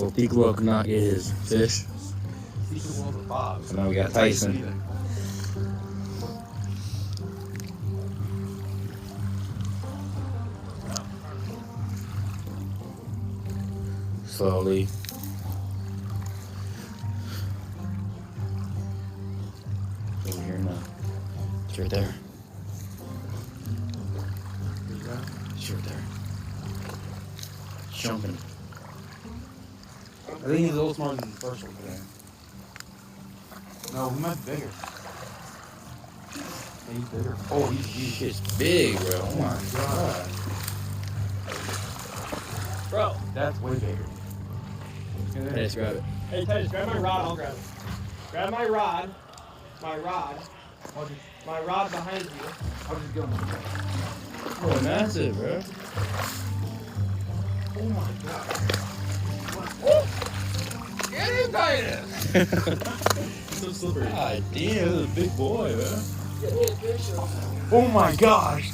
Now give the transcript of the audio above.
So Tico could not get his fish. So now we got Tyson. Slowly. Over here now. It's right there. It's right there. Jumping. I think he's a little smarter than the first one today. No, he might be bigger. Yeah, he's bigger. Oh, he's Shit's big, bro. Oh my god. Bro. That's way bigger. Let's grab it. Hey, Titus, grab my rod, I'll grab it. Grab my rod. My rod behind you. I'll just get him. Oh, massive, bro. Oh my god. Get him, Titus! So slippery. God damn, this is a big boy, bro. Oh my gosh.